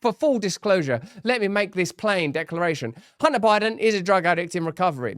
for full disclosure, let me make this plain declaration. Hunter Biden is a drug addict in recovery.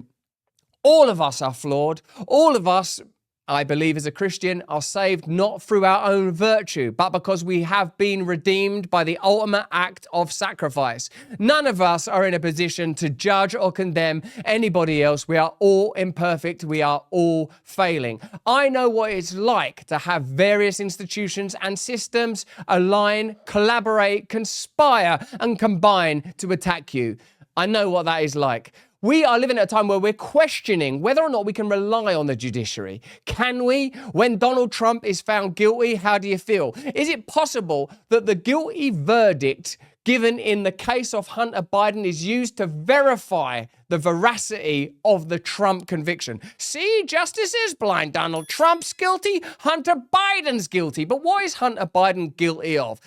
All of us are flawed. All of us, I believe as a Christian, are saved not through our own virtue, but because we have been redeemed by the ultimate act of sacrifice. None of us are in a position to judge or condemn anybody else. We are all imperfect. We are all failing. I know what it's like to have various institutions and systems align, collaborate, conspire, and combine to attack you. I know what that is like. We are living at a time where we're questioning whether or not we can rely on the judiciary. Can we? When Donald Trump is found guilty, how do you feel? Is it possible that the guilty verdict given in the case of Hunter Biden is used to verify the veracity of the Trump conviction? See, justice is blind. Donald Trump's guilty, Hunter Biden's guilty. But what is Hunter Biden guilty of?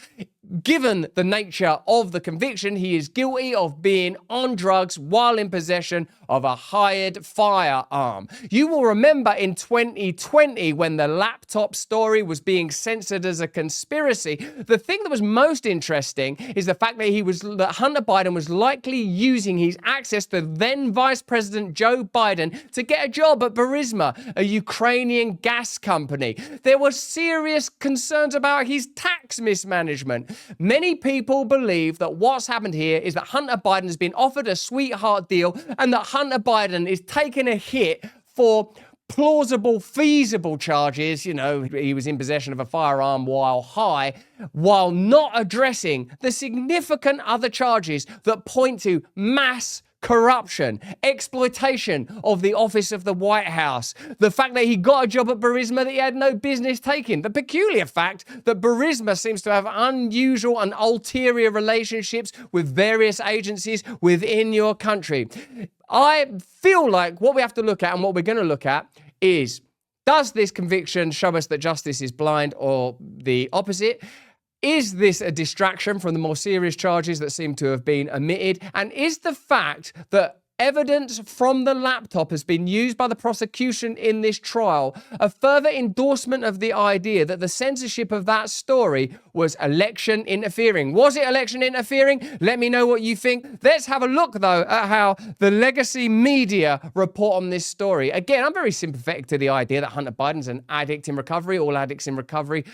Given the nature of the conviction, he is guilty of being on drugs while in possession of a hired firearm. You will remember in 2020 when the laptop story was being censored as a conspiracy, the thing that was most interesting is the fact that Hunter Biden was likely using his access to then Vice President Joe Biden to get a job at Burisma, a Ukrainian gas company. There were serious concerns about his tax mismanagement. Many people believe that what's happened here is that Hunter Biden has been offered a sweetheart deal and that Hunter Biden is taking a hit for plausible, feasible charges. You know, he was in possession of a firearm while high, while not addressing the significant other charges that point to mass corruption, exploitation of the office of the White House, the fact that he got a job at Burisma that he had no business taking, the peculiar fact that Burisma seems to have unusual and ulterior relationships with various agencies within your country. I feel like what we have to look at and what we're going to look at is, does this conviction show us that justice is blind or the opposite? Is this a distraction from the more serious charges that seem to have been omitted? And is the fact that evidence from the laptop has been used by the prosecution in this trial a further endorsement of the idea that the censorship of that story was election interfering? Was it election interfering? Let me know what you think. Let's have a look, though, at how the legacy media report on this story. Again, I'm very sympathetic to the idea that Hunter Biden's an addict in recovery. All addicts in recovery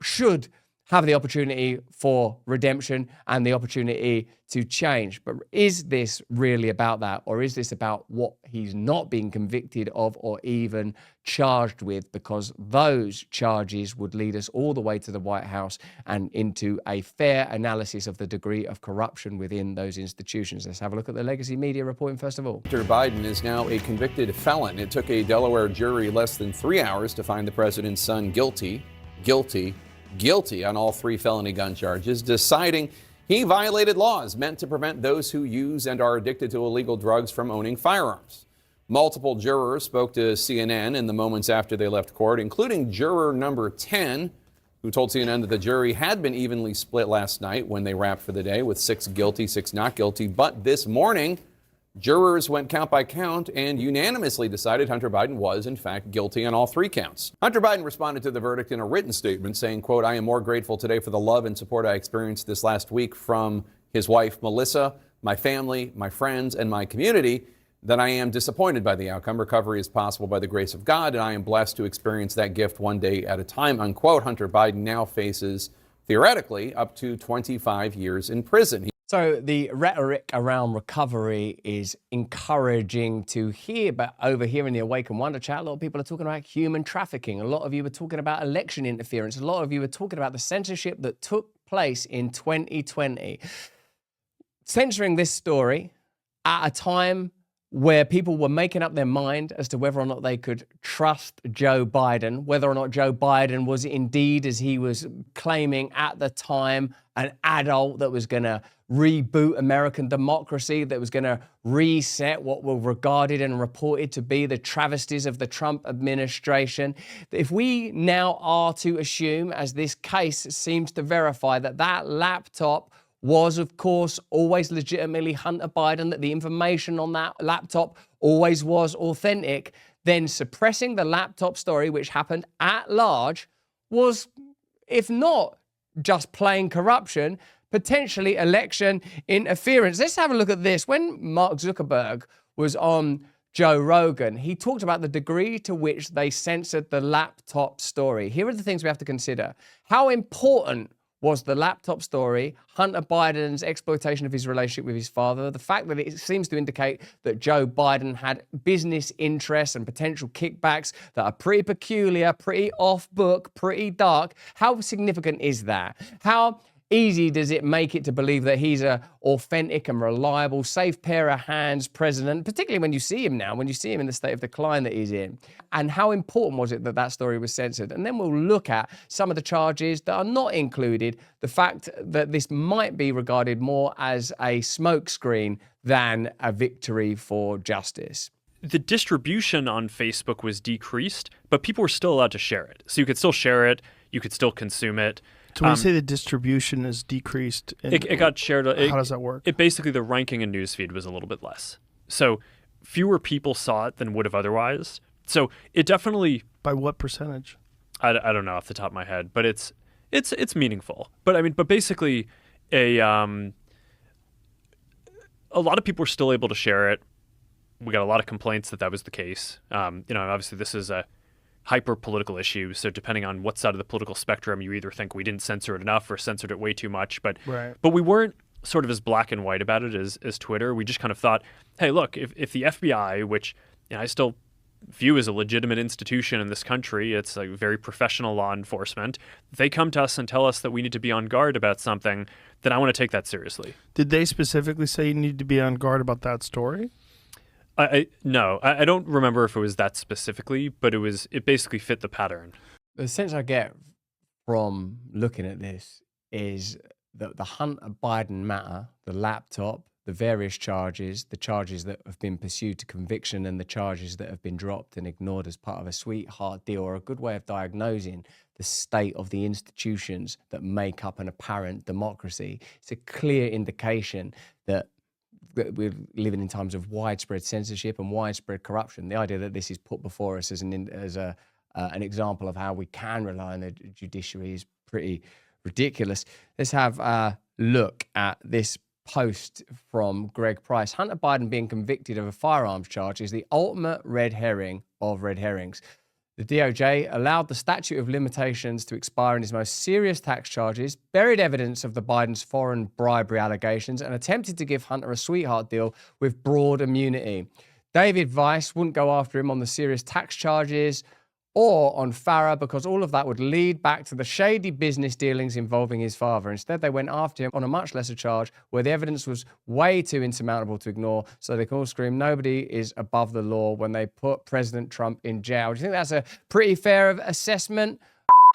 should have the opportunity for redemption and the opportunity to change. But is this really about that? Or is this about what he's not being convicted of or even charged with? Because those charges would lead us all the way to the White House and into a fair analysis of the degree of corruption within those institutions. Let's have a look at the legacy media reporting first of all. Hunter Biden is now a convicted felon. It took a Delaware jury less than 3 hours to find the president's son guilty on all 3 felony gun charges, deciding he violated laws meant to prevent those who use and are addicted to illegal drugs from owning firearms. Multiple jurors spoke to CNN in the moments after they left court, including juror number 10, who told CNN that the jury had been evenly split last night when they wrapped for the day, with 6 guilty, 6 not guilty. But this morning, jurors went count by count and unanimously decided Hunter Biden was, in fact, guilty on all 3 counts. Hunter Biden responded to the verdict in a written statement saying, quote, "I am more grateful today for the love and support I experienced this last week from his wife, Melissa, my family, my friends, and my community than I am disappointed by the outcome. Recovery is possible by the grace of God, and I am blessed to experience that gift one day at a time," unquote. Hunter Biden now faces, theoretically, up to 25 years in prison. So the rhetoric around recovery is encouraging to hear, but over here in the Awake and Wonder chat, a lot of people are talking about human trafficking. A lot of you are talking about election interference. A lot of you are talking about the censorship that took place in 2020. Censoring this story at a time where people were making up their mind as to whether or not they could trust Joe Biden, whether or not Joe Biden was indeed, as he was claiming at the time, an adult that was going to reboot American democracy, that was going to reset what were regarded and reported to be the travesties of the Trump administration. If we now are to assume, as this case seems to verify, that that laptop was, of course, always legitimately Hunter Biden, that the information on that laptop always was authentic, then suppressing the laptop story, which happened at large, was, if not just plain corruption, potentially election interference. Let's have a look at this. When Mark Zuckerberg was on Joe Rogan, he talked about the degree to which they censored the laptop story. Here are the things we have to consider. How important was the laptop story, Hunter Biden's exploitation of his relationship with his father, the fact that it seems to indicate that Joe Biden had business interests and potential kickbacks that are pretty peculiar, pretty off-book, pretty dark. How significant is that? How easy does it make it to believe that he's a authentic and reliable, safe pair of hands president, particularly when you see him now, when you see him in the state of decline that he's in? And how important was it that that story was censored? And then we'll look at some of the charges that are not included, the fact that this might be regarded more as a smokescreen than a victory for justice. The distribution on Facebook was decreased, but people were still allowed to share it. So you could still share it, you could still consume it. So when you say the distribution is decreased, it got shared. How does that work? It basically, the ranking in newsfeed was a little bit less. So fewer people saw it than would have otherwise. So it definitely... By what percentage? I don't know off the top of my head, but it's meaningful. But I mean, but basically, a lot of people were still able to share it. We got a lot of complaints that was the case. Obviously this is a hyper-political issue, so depending on what side of the political spectrum, you either think we didn't censor it enough or censored it way too much. But we weren't sort of as black and white about it as Twitter. We just kind of thought, hey, look, if the FBI, which I still view as a legitimate institution in this country, it's like very professional law enforcement, if they come to us and tell us that we need to be on guard about something, then I want to take that seriously. Did they specifically say you need to be on guard about that story? No, I don't remember if it was that specifically, but it basically fit the pattern. The sense I get from looking at this is that the Hunter Biden matter, the laptop, the various charges, the charges that have been pursued to conviction and the charges that have been dropped and ignored as part of a sweetheart deal are a good way of diagnosing the state of the institutions that make up an apparent democracy. It's a clear indication that we're living in times of widespread censorship and widespread corruption. The idea that this is put before us as an example of how we can rely on the judiciary is pretty ridiculous. Let's have a look at this post from Greg Price. Hunter Biden being convicted of a firearms charge is the ultimate red herring of red herrings. The DOJ allowed the statute of limitations to expire in his most serious tax charges, buried evidence of the Biden's foreign bribery allegations, and attempted to give Hunter a sweetheart deal with broad immunity. David Weiss wouldn't go after him on the serious tax charges or on Farah because all of that would lead back to the shady business dealings involving his father. Instead, they went after him on a much lesser charge where the evidence was way too insurmountable to ignore, so they can all scream, nobody is above the law when they put President Trump in jail. Do you think that's a pretty fair assessment?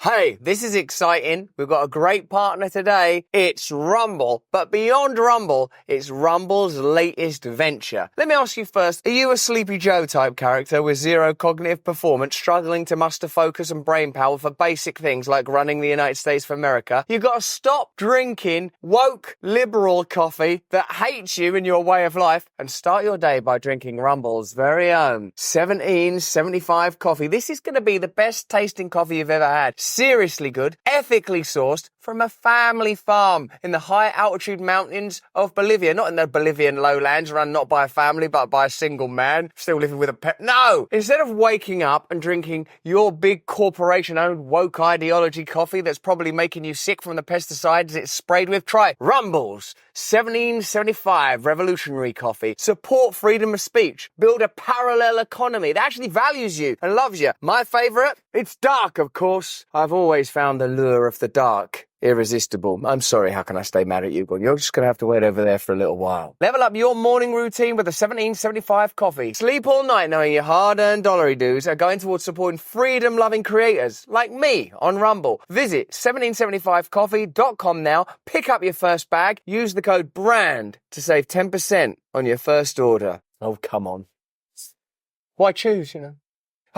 Hey, this is exciting. We've got a great partner today. It's Rumble. But beyond Rumble, it's Rumble's latest venture. Let me ask you first, are you a Sleepy Joe type character with zero cognitive performance, struggling to muster focus and brain power for basic things like running the United States of America? You've got to stop drinking woke liberal coffee that hates you and your way of life and start your day by drinking Rumble's very own 1775 coffee. This is going to be the best tasting coffee you've ever had. Seriously good, ethically sourced from a family farm in the high altitude mountains of Bolivia. Not in the Bolivian lowlands run not by a family but by a single man still living with a pet. No! Instead of waking up and drinking your big corporation owned woke ideology coffee that's probably making you sick from the pesticides it's sprayed with, try Rumble's 1775 revolutionary coffee. Support freedom of speech. Build a parallel economy that actually values you and loves you. My favourite? It's dark, of course. I've always found the lure of the dark irresistible. I'm sorry, how can I stay mad at you? But you're just going to have to wait over there for a little while. Level up your morning routine with a 1775 coffee. Sleep all night knowing your hard-earned dollary dues are going towards supporting freedom-loving creators like me on Rumble. Visit 1775coffee.com now, pick up your first bag, use the code BRAND to save 10% on your first order. Oh, come on. Why choose,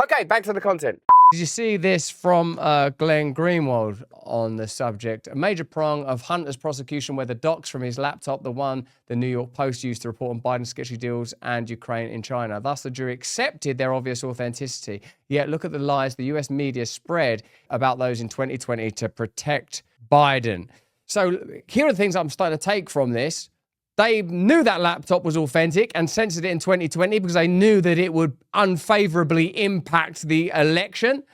Okay, back to the content. Did you see this from Glenn Greenwald on the subject? A major prong of Hunter's prosecution where the docs from his laptop, the one the New York Post used to report on Biden's sketchy deals and Ukraine in China. Thus, the jury accepted their obvious authenticity. Yet, look at the lies the US media spread about those in 2020 to protect Biden. So here are the things I'm starting to take from this. They knew that laptop was authentic and censored it in 2020 because they knew that it would unfavorably impact the election.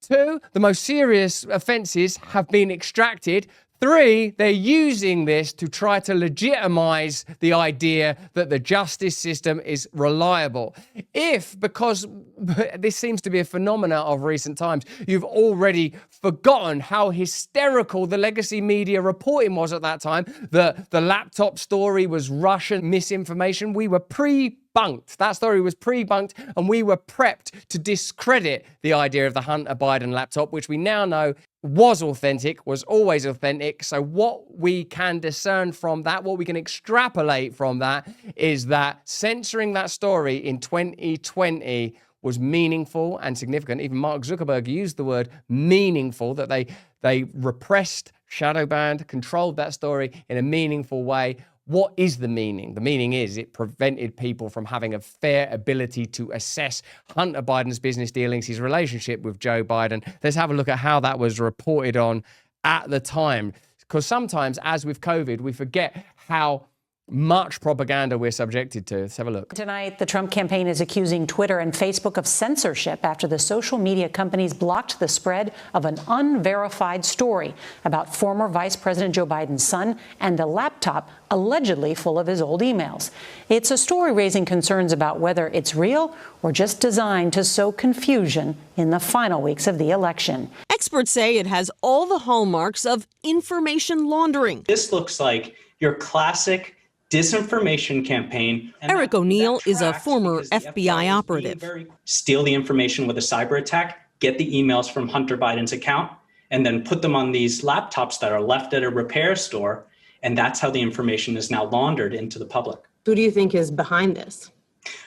2, the most serious offenses have been extracted. 3, they're using this to try to legitimize the idea that the justice system is reliable. If, because this seems to be a phenomenon of recent times, you've already forgotten how hysterical the legacy media reporting was at that time, that the laptop story was Russian misinformation, we were pre-bunked. That story was pre-bunked, and we were prepped to discredit the idea of the Hunter Biden laptop, which we now know was authentic, was always authentic. So what we can discern from that, what we can extrapolate from that, is that censoring that story in 2020 was meaningful and significant. Even Mark Zuckerberg used the word meaningful, that they repressed, shadow banned, controlled that story in a meaningful way. What is the meaning? The meaning is it prevented people from having a fair ability to assess Hunter Biden's business dealings, his relationship with Joe Biden. Let's have a look at how that was reported on at the time. Because sometimes, as with COVID, we forget how much propaganda we're subjected to. Let's have a look. Tonight, the Trump campaign is accusing Twitter and Facebook of censorship after the social media companies blocked the spread of an unverified story about former Vice President Joe Biden's son and a laptop allegedly full of his old emails. It's a story raising concerns about whether it's real or just designed to sow confusion in the final weeks of the election. Experts say it has all the hallmarks of information laundering. This looks like your classic disinformation campaign. Eric O'Neill is a former FBI operative. Steal the information with a cyber attack, get the emails from Hunter Biden's account, and then put them on these laptops that are left at a repair store. And that's how the information is now laundered into the public. Who do you think is behind this?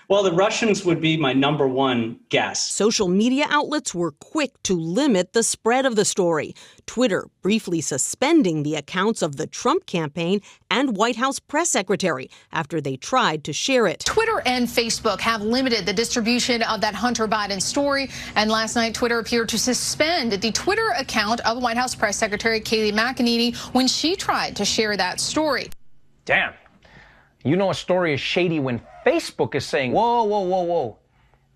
Well, the Russians would be my number one guess. Social media outlets were quick to limit the spread of the story. Twitter briefly suspending the accounts of the Trump campaign and White House press secretary after they tried to share it. Twitter and Facebook have limited the distribution of that Hunter Biden story. And last night, Twitter appeared to suspend the Twitter account of White House press secretary Kayleigh McEnany when she tried to share that story. Damn. You know a story is shady when Facebook is saying, whoa, whoa, whoa, whoa.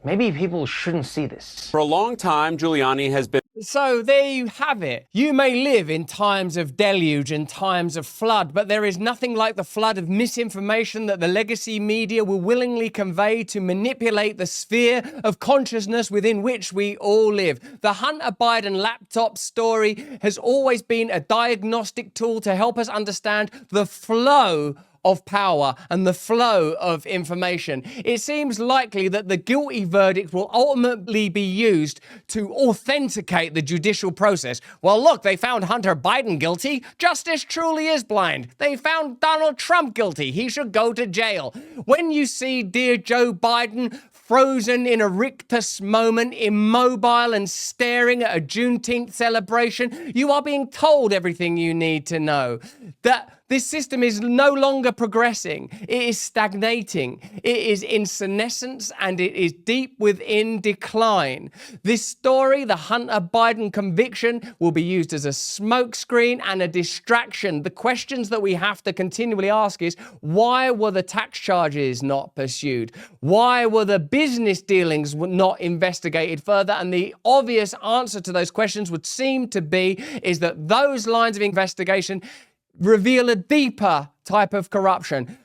Maybe people shouldn't see this. For a long time, Giuliani has been... So there you have it. You may live in times of deluge and times of flood, but there is nothing like the flood of misinformation that the legacy media will willingly convey to manipulate the sphere of consciousness within which we all live. The Hunter Biden laptop story has always been a diagnostic tool to help us understand the flow of power and the flow of information. It seems likely that the guilty verdict will ultimately be used to authenticate the judicial process. Well, look, they found Hunter Biden guilty. Justice truly is blind. They found Donald Trump guilty. He should go to jail. When you see dear Joe Biden frozen in a rictus moment, immobile and staring at a Juneteenth celebration, you are being told everything you need to know. That this system is no longer progressing. It is stagnating. It is in senescence and it is deep within decline. This story, the Hunter Biden conviction, will be used as a smokescreen and a distraction. The questions that we have to continually ask is, why were the tax charges not pursued? Why were the business dealings not investigated further? And the obvious answer to those questions would seem to be is that those lines of investigation reveal a deeper type of corruption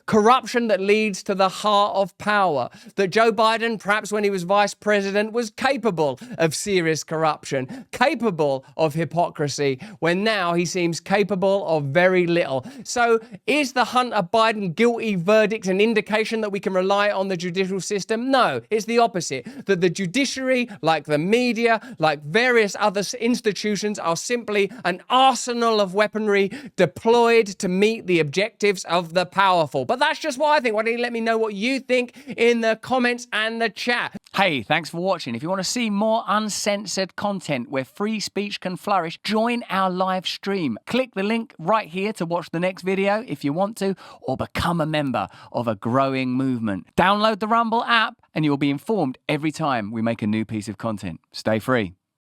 that leads to the heart of power. That Joe Biden, perhaps when he was vice president, was capable of serious corruption, capable of hypocrisy, when now he seems capable of very little. So is the Hunter Biden guilty verdict an indication that we can rely on the judicial system? No, it's the opposite. That the judiciary, like the media, like various other institutions, are simply an arsenal of weaponry deployed to meet the objectives of the powerful. But that's just what I think. Why don't you let me know what you think in the comments and the chat? Hey, thanks for watching. If you want to see more uncensored content where free speech can flourish, join our live stream. Click the link right here to watch the next video if you want to, or become a member of a growing movement. Download the Rumble app and you'll be informed every time we make a new piece of content. Stay free.